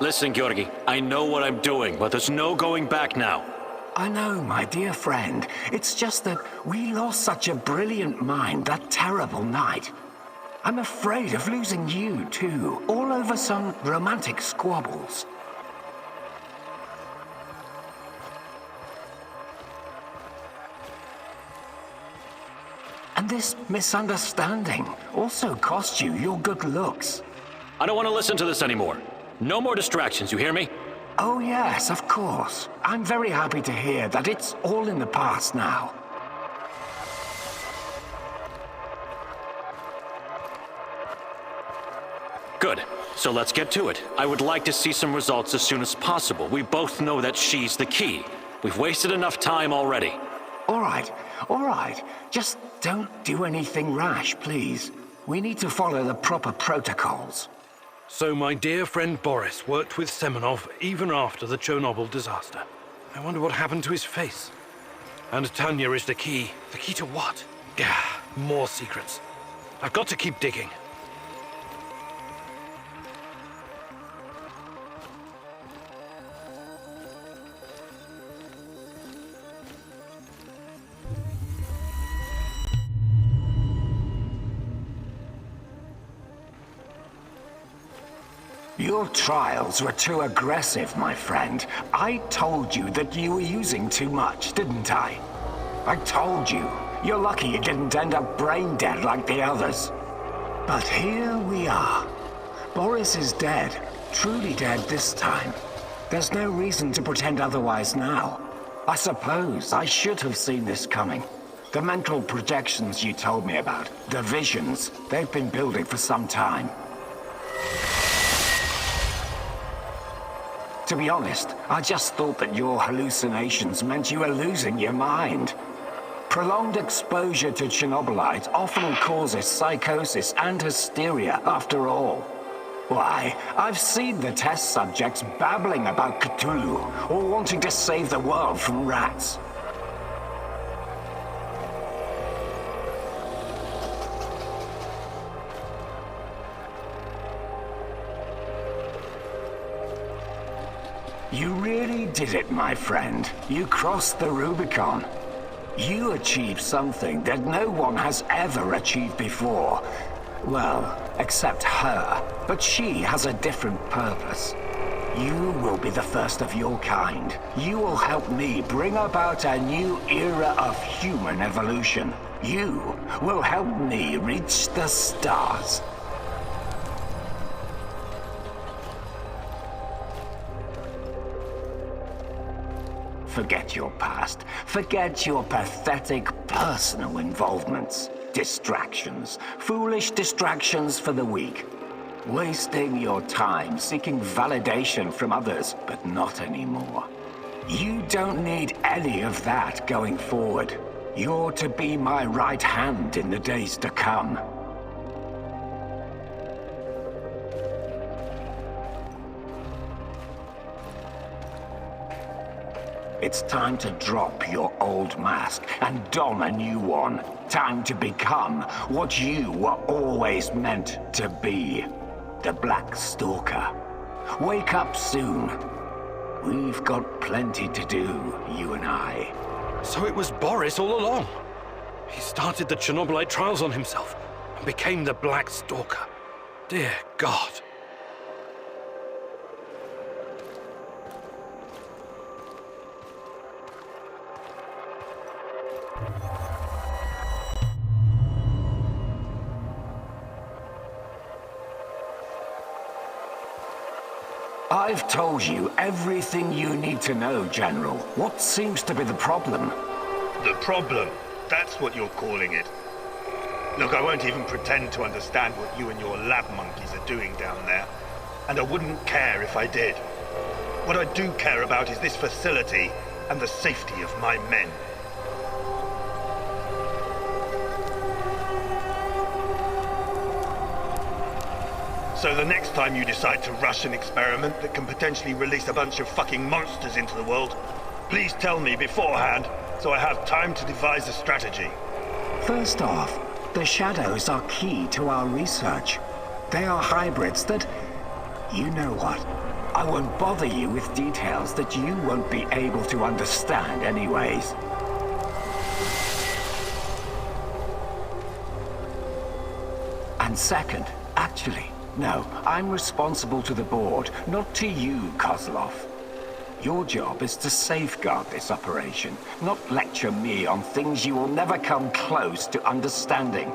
Listen, Georgi, I know what I'm doing, but there's no going back now. I know, my dear friend. It's just that we lost such a brilliant mind that terrible night. I'm afraid of losing you, too, all over some romantic squabbles. And this misunderstanding also cost you your good looks. I don't want to listen to this anymore. No more distractions, you hear me? Oh yes, of course. I'm very happy to hear that it's all in the past now. Good. So let's get to it. I would like to see some results as soon as possible. We both know that she's the key. We've wasted enough time already. All right. Just don't do anything rash, please. We need to follow the proper protocols. So my dear friend Boris worked with Semenov even after the Chernobyl disaster. I wonder what happened to his face. And Tanya is the key. The key to what? Gah, more secrets. I've got to keep digging. Your trials were too aggressive, my friend. I told you that you were using too much, didn't I? I told you. You're lucky you didn't end up brain dead like the others. But here we are. Boris is dead. Truly dead this time. There's no reason to pretend otherwise now. I suppose I should have seen this coming. The mental projections you told me about, the visions, they've been building for some time. To be honest, I just thought that your hallucinations meant you were losing your mind. Prolonged exposure to ChernobyLite often causes psychosis and hysteria, after all. Why, I've seen the test subjects babbling about Cthulhu, or wanting to save the world from rats. You really did it, my friend. You crossed the Rubicon. You achieved something that no one has ever achieved before. Well, except her. But she has a different purpose. You will be the first of your kind. You will help me bring about a new era of human evolution. You will help me reach the stars. Forget your past. Forget your pathetic personal involvements. Distractions. Foolish distractions for the weak. Wasting your time seeking validation from others, but not anymore. You don't need any of that going forward. You're to be my right hand in the days to come. It's time to drop your old mask and don a new one. Time to become what you were always meant to be. The Black Stalker. Wake up soon. We've got plenty to do, you and I. So it was Boris all along. He started the ChernobyLite trials on himself and became the Black Stalker. Dear God. I've told you everything you need to know, General. What seems to be the problem? The problem? That's what you're calling it. Look, I won't even pretend to understand what you and your lab monkeys are doing down there. And I wouldn't care if I did. What I do care about is this facility and the safety of my men. So the next time you decide to rush an experiment that can potentially release a bunch of fucking monsters into the world, please tell me beforehand so I have time to devise a strategy. First off, the shadows are key to our research. They are hybrids that... you know what? I won't bother you with details that you won't be able to understand anyways. And second, actually, no, I'm responsible to the board, not to you, Kozlov. Your job is to safeguard this operation, not lecture me on things you will never come close to understanding.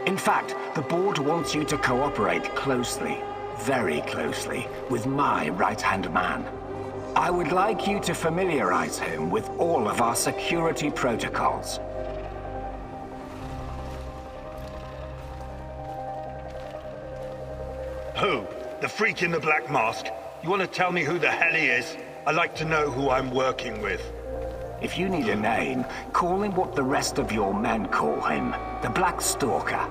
In fact, the board wants you to cooperate closely, very closely, with my right-hand man. I would like you to familiarize him with all of our security protocols. Who? The freak in the black mask? You want to tell me who the hell he is? I'd like to know who I'm working with. If you need a name, call him what the rest of your men call him, the Black Stalker.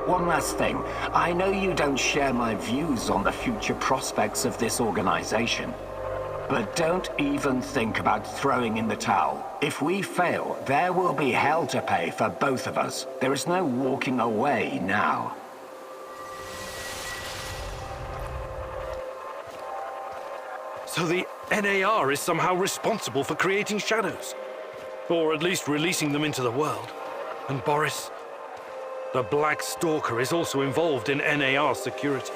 One last thing, I know you don't share my views on the future prospects of this organization, but don't even think about throwing in the towel. If we fail, there will be hell to pay for both of us. There is no walking away now. So the NAR is somehow responsible for creating shadows. Or at least releasing them into the world. And Boris, the Black Stalker, is also involved in NAR security.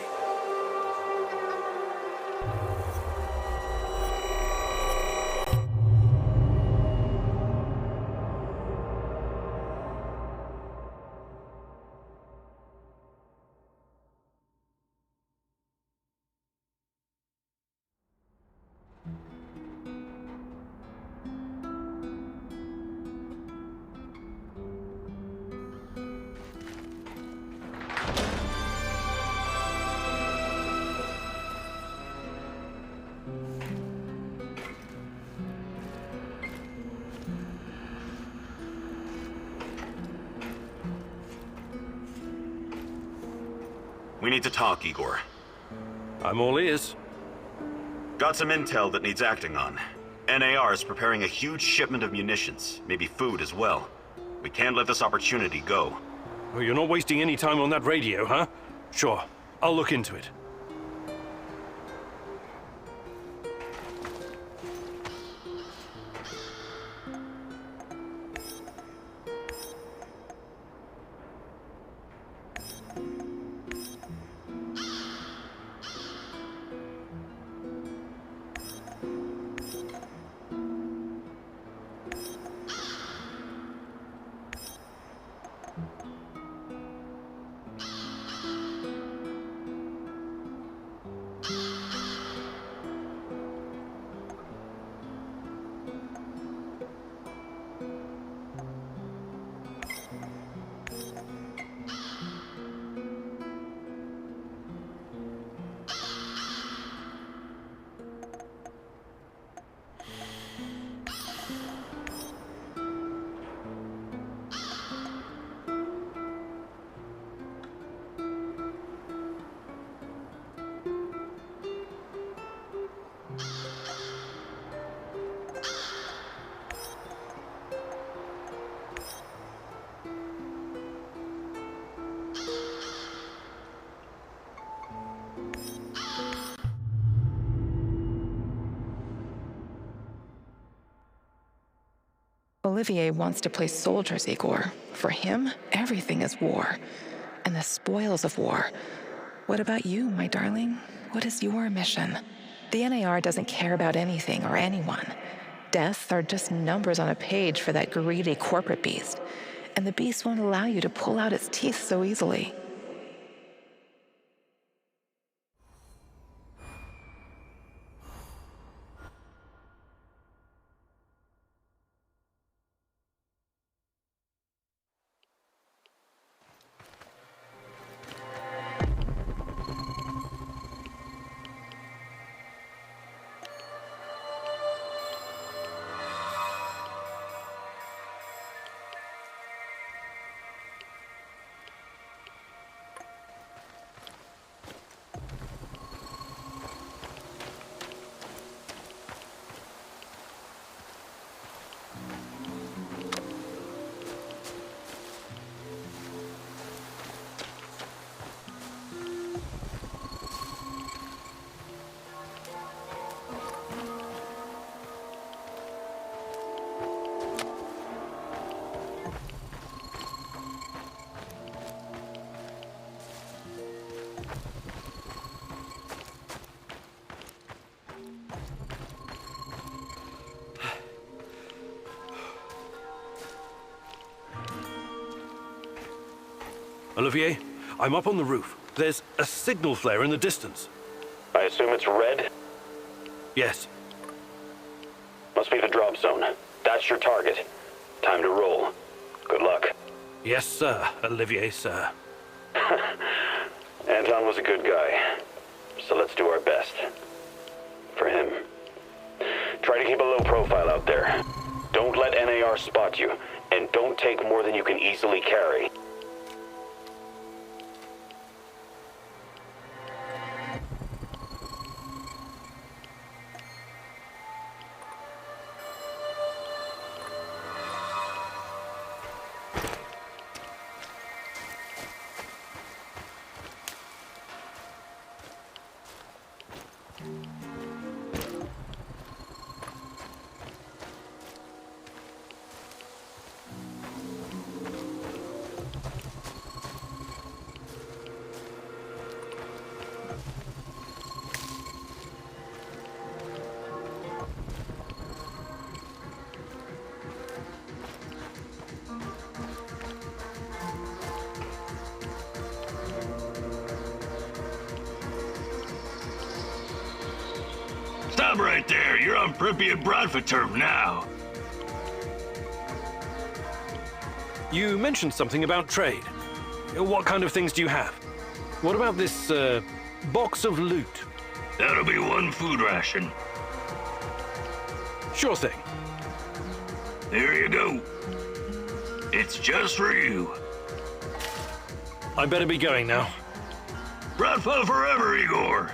We need to talk, Igor. I'm all ears. Got some intel that needs acting on. NAR is preparing a huge shipment of munitions, maybe food as well. We can't let this opportunity go. Oh, you're not wasting any time on that radio, huh? Sure, I'll look into it. Olivier wants to play soldiers, Igor. For him, everything is war, and the spoils of war. What about you, my darling? What is your mission? The NAR doesn't care about anything or anyone. Deaths are just numbers on a page for that greedy corporate beast, and the beast won't allow you to pull out its teeth so easily. Olivier, I'm up on the roof. There's a signal flare in the distance. I assume it's red? Yes. Must be the drop zone. That's your target. Time to roll. Good luck. Yes, sir, Olivier, sir. Anton was a good guy, so let's do our best. For him. Try to keep a low profile out there. Don't let NAR spot you, and don't take more than you can easily carry. Stop right there. You're on Pripyat Bradford now. You mentioned something about trade. What kind of things do you have? What about this, box of loot? That'll be one food ration. Sure thing. There you go. It's just for you. I better be going now. Bradford forever, Igor.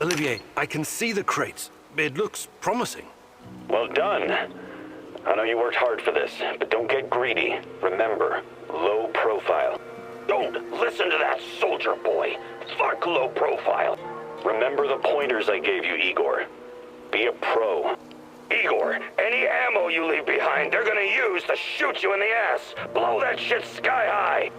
Olivier, I can see the crates. It looks promising. Well done. I know you worked hard for this, but don't get greedy. Remember, low profile. Don't listen to that soldier boy. Fuck low profile. Remember the pointers I gave you, Igor. Be a pro. Igor, any ammo you leave behind, they're gonna use to shoot you in the ass. Blow that shit sky high.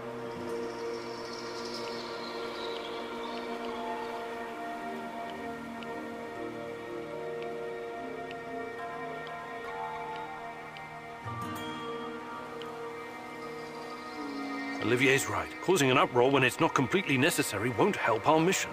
Olivier's right. Causing an uproar when it's not completely necessary won't help our mission.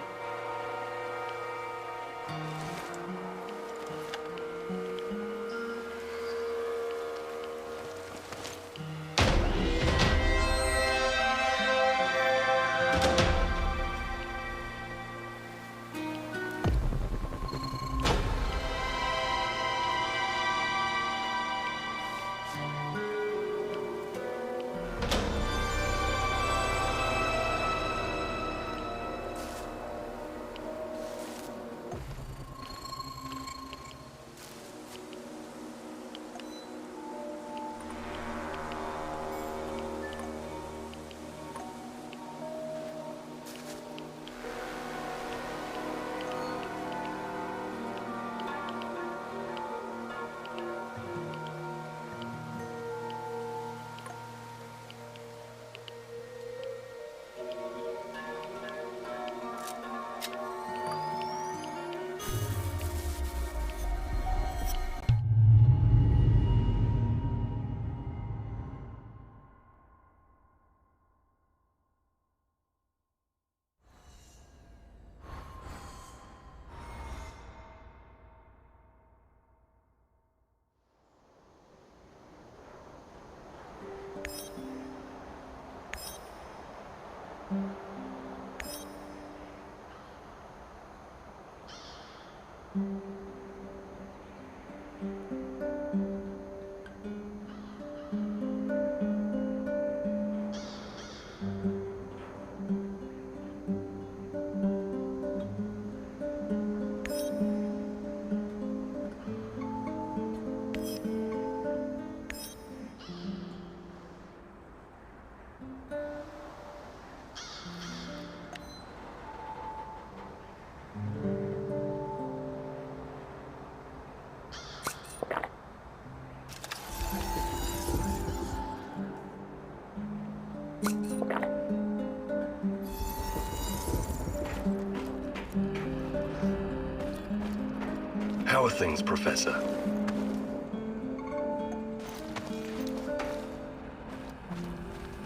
How are things, Professor?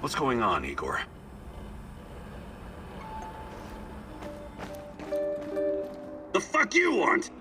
What's going on, Igor? The fuck you want?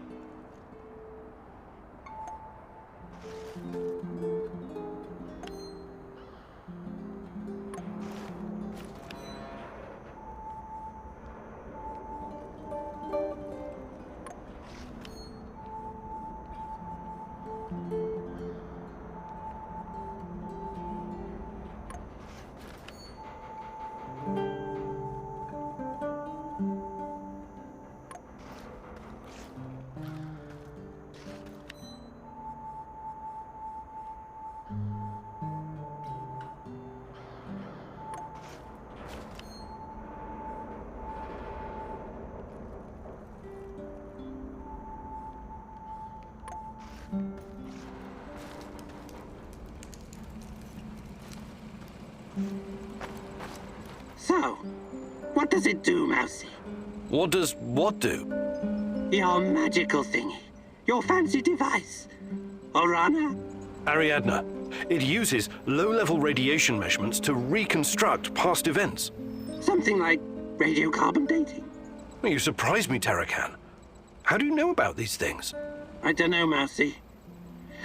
So, what does it do, Mousy? What does what do? Your magical thingy. Your fancy device. Orana? Ariadna. It uses low-level radiation measurements to reconstruct past events. Something like radiocarbon dating? Well, you surprise me, Tarakan. How do you know about these things? I don't know, Mousy.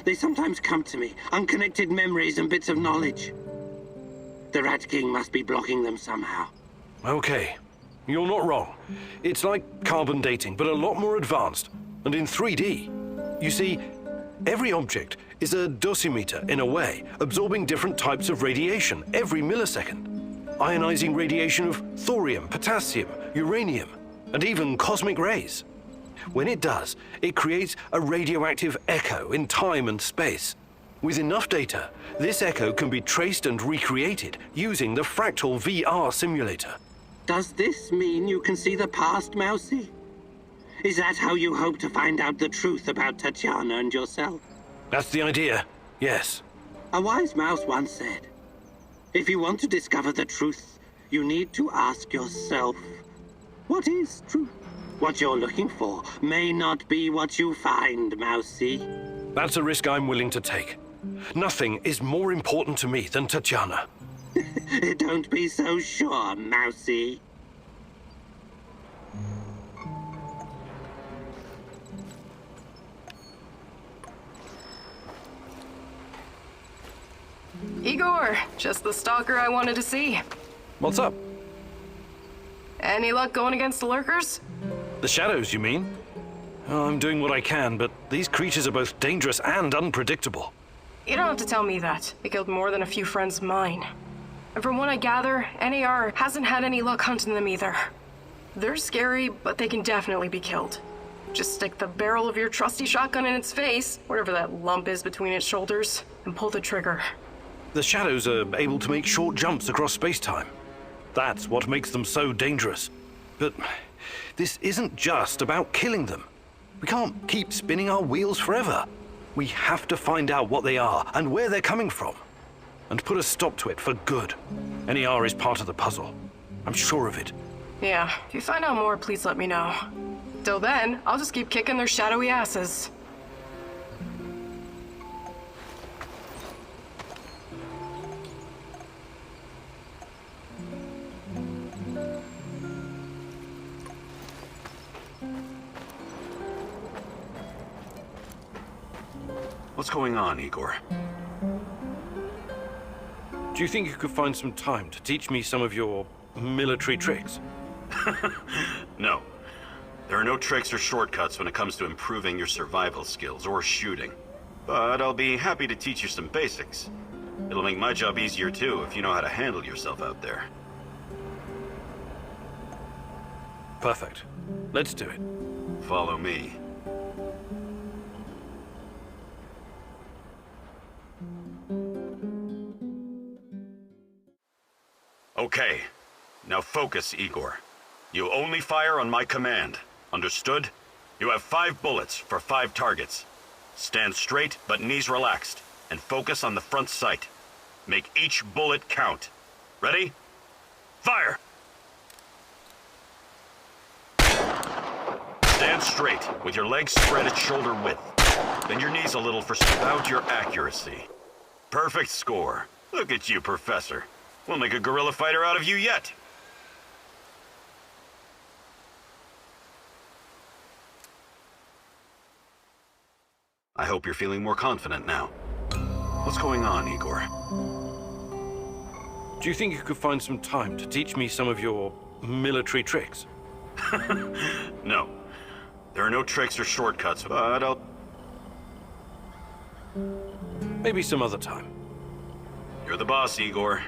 They sometimes come to me, unconnected memories and bits of knowledge. The Rat King must be blocking them somehow. Okay. You're not wrong. It's like carbon dating, but a lot more advanced, and in 3D. You see, every object is a dosimeter in a way, absorbing different types of radiation every millisecond. Ionizing radiation of thorium, potassium, uranium, and even cosmic rays. When it does, it creates a radioactive echo in time and space. With enough data, this echo can be traced and recreated using the Fractal VR simulator. Does this mean you can see the past, Mousy? Is that how you hope to find out the truth about Tatiana and yourself? That's the idea, yes. A wise mouse once said, if you want to discover the truth, you need to ask yourself, what is truth? What you're looking for may not be what you find, Mousy. That's a risk I'm willing to take. Nothing is more important to me than Tatiana. Don't be so sure, Mousy. Igor, just the stalker I wanted to see. What's up? Any luck going against the lurkers? The shadows, you mean? Oh, I'm doing what I can, but these creatures are both dangerous and unpredictable. You don't have to tell me that. They killed more than a few friends of mine. And from what I gather, NAR hasn't had any luck hunting them either. They're scary, but they can definitely be killed. Just stick the barrel of your trusty shotgun in its face, whatever that lump is between its shoulders, and pull the trigger. The shadows are able to make short jumps across space-time. That's what makes them so dangerous. But this isn't just about killing them. We can't keep spinning our wheels forever. We have to find out what they are and where they're coming from, and put a stop to it for good. NER is part of the puzzle. I'm sure of it. Yeah, if you find out more, please let me know. Till then, I'll just keep kicking their shadowy asses. What's going on, Igor? Do you think you could find some time to teach me some of your military tricks? No. There are no tricks or shortcuts when it comes to improving your survival skills or shooting. But I'll be happy to teach you some basics. It'll make my job easier too if you know how to handle yourself out there. Perfect. Let's do it. Follow me. Okay. Now focus, Igor. You only fire on my command. Understood? You have 5 bullets for 5 targets. Stand straight, but knees relaxed, and focus on the front sight. Make each bullet count. Ready? Fire! Stand straight, with your legs spread at shoulder width. Bend your knees a little for about your accuracy. Perfect score. Look at you, Professor. We'll make a guerrilla fighter out of you yet. I hope you're feeling more confident now. What's going on, Igor? Do you think you could find some time to teach me some of your military tricks? No. There are no tricks or shortcuts, but I'll... Maybe some other time. You're the boss, Igor.